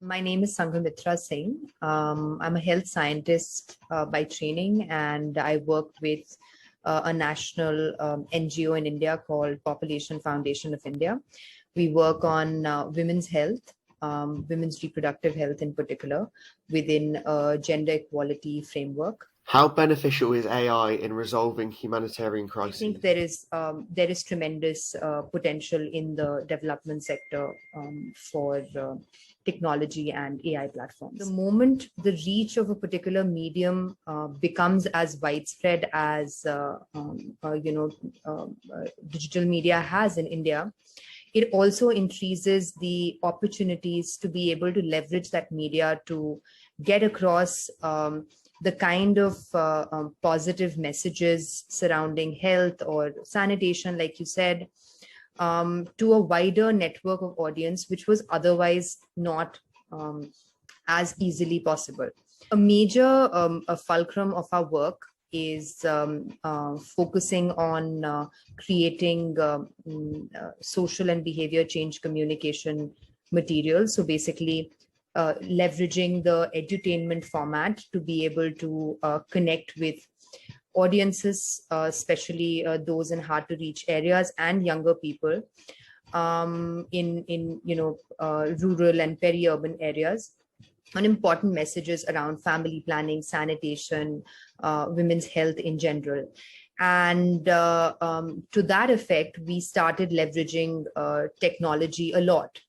My name is Sanghamitra Singh. I'm a health scientist by training, and I work with a national NGO in India called Population Foundation of India. We work on women's health, women's reproductive health in particular, within a gender equality framework. How beneficial is AI in resolving humanitarian I crises? think there is tremendous potential in the development sector for technology and AI platforms. The moment the reach of a particular medium becomes as widespread as digital media has in India, it also increases the opportunities to be able to leverage that media to get across the kind of positive messages surrounding health or sanitation, like you said, to a wider network of audience, which was otherwise not as easily possible. A major a fulcrum of our work is focusing on creating social and behavior change communication materials. So basically, leveraging the edutainment format to be able to connect with audiences, especially those in hard to reach areas and younger people in rural and peri-urban areas, on important messages around family planning, sanitation, women's health in general. And to that effect, we started leveraging technology a lot,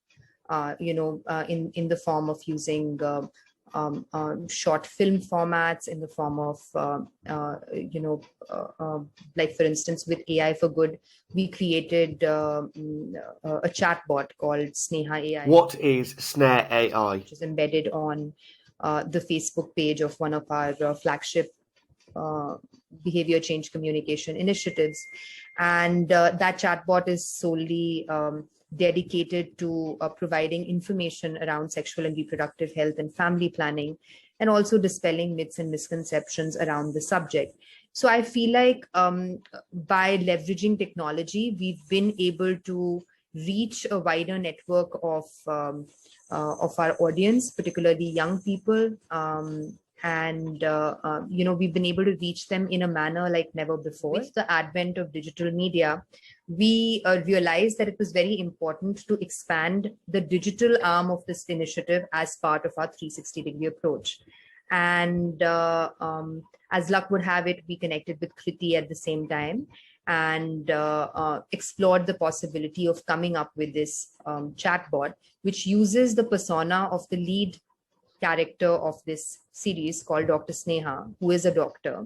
in the form of using short film formats, in the form of, like for instance, with AI for Good, we created a chatbot called Sneha AI. What is Snare AI? Which is embedded on the Facebook page of one of our flagship behavior change communication initiatives. And that chatbot is solely dedicated to providing information around sexual and reproductive health and family planning, and also dispelling myths and misconceptions around the subject. So I feel like by leveraging technology, we've been able to reach a wider network of our audience, particularly young people. We've been able to reach them in a manner like never before. With the advent of digital media, we realized that it was very important to expand the digital arm of this initiative as part of our 360-degree approach. And as luck would have it, we connected with Kriti at the same time and explored the possibility of coming up with this chatbot, which uses the persona of the lead character of this series called Dr. Sneha, who is a doctor,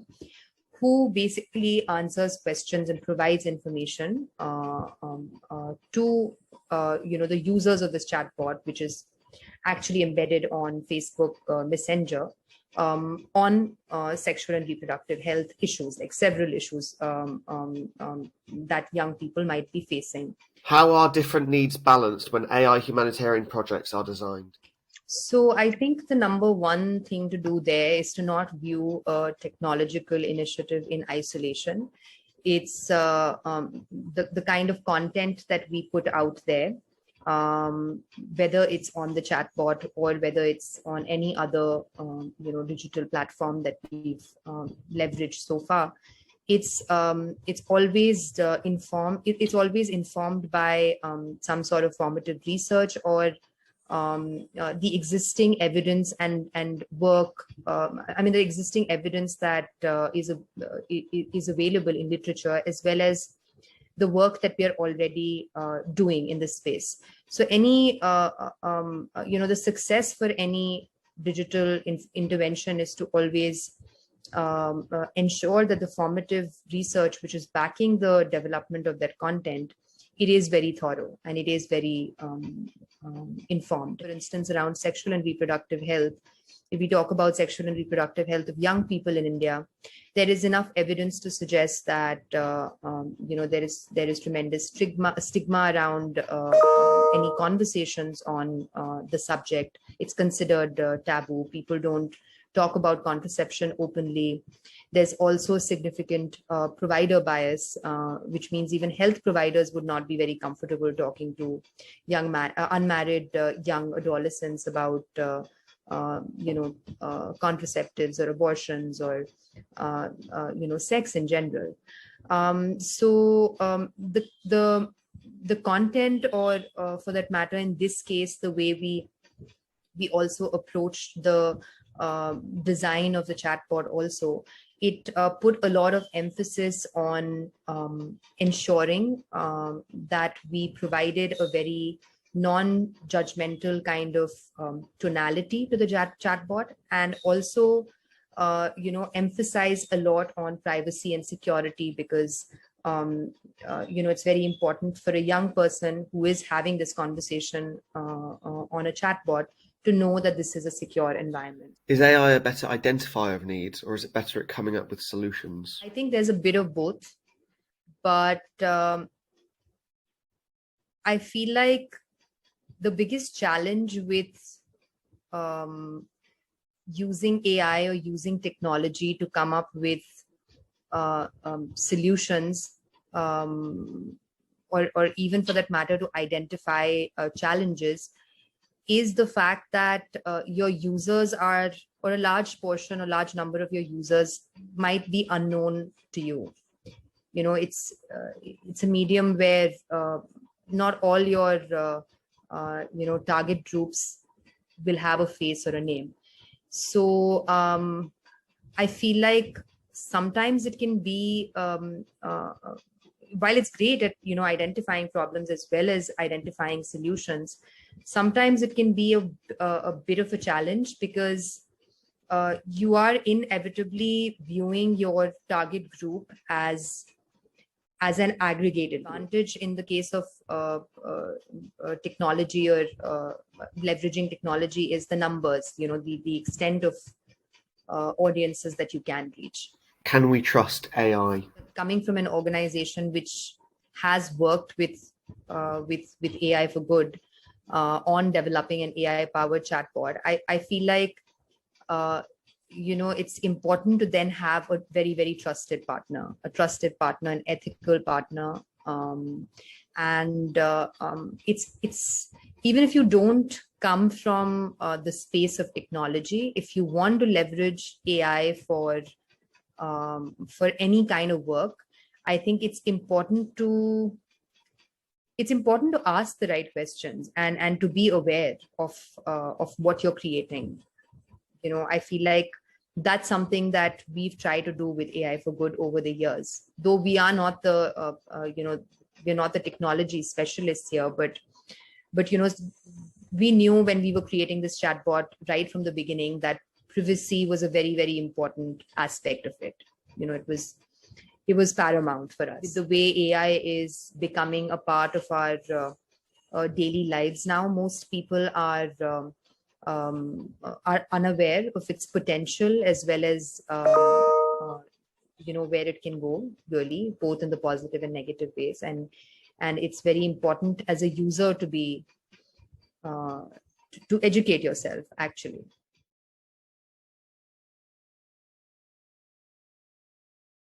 who basically answers questions and provides information to the users of this chatbot, which is actually embedded on Facebook Messenger, on sexual and reproductive health issues, like several issues that young people might be facing. How are different needs balanced when AI humanitarian projects are designed? So I think the number one thing to do there is to not view a technological initiative in isolation. It's the kind of content that we put out there, whether it's on the chatbot or whether it's on any other digital platform that we've leveraged so far. It's always informed. It's always informed by some sort of formative research or the existing evidence and work. The existing evidence that is available in literature, as well as the work that we are already doing in this space. So any, the success for any digital intervention is to always ensure that the formative research, which is backing the development of that content, it is very thorough and it is very informed. For instance, around sexual and reproductive health, if we talk about sexual and reproductive health of young people in India, there is enough evidence to suggest that there is tremendous stigma around any conversations on the subject. It's considered taboo. People don't talk about contraception openly. There's also significant provider bias, which means even health providers would not be very comfortable talking to unmarried young adolescents about contraceptives or abortions or sex in general. The content, or for that matter, in this case, the way we also approached the design of the chatbot also, it put a lot of emphasis on ensuring that we provided a very non-judgmental kind of tonality to the chatbot, and also emphasize a lot on privacy and security, because it's very important for a young person who is having this conversation on a chatbot to know that this is a secure environment. Is AI a better identifier of needs, or is it better at coming up with solutions? I think there's a bit of both, but I feel like the biggest challenge with using AI or using technology to come up with solutions, or even for that matter to identify challenges, is the fact that your users are, or a large portion, a large number of your users might be unknown to you. It's a medium where not all your target groups will have a face or a name. So I feel like sometimes it can be, while it's great at identifying problems as well as identifying solutions, sometimes it can be a bit of a challenge, because you are inevitably viewing your target group as an aggregated advantage. In the case of technology or leveraging technology is the numbers, the extent of audiences that you can reach. Can we trust AI? Coming from an organization which has worked with AI for good on developing an AI-powered chatbot, I feel like it's important to then have a very, very trusted partner, an ethical partner. It's even if you don't come from the space of technology, if you want to leverage AI for any kind of work, I think it's important to ask the right questions and to be aware of what you're creating. I feel like that's something that we've tried to do with AI for good over the years. Though we are not the we're not the technology specialists here, but we knew when we were creating this chatbot right from the beginning that privacy was a very, very important aspect of it. It was paramount for us. The way AI is becoming a part of our daily lives now, most people are unaware of its potential, as well as where it can go, really, both in the positive and negative ways. And it's very important as a user to be to educate yourself, actually.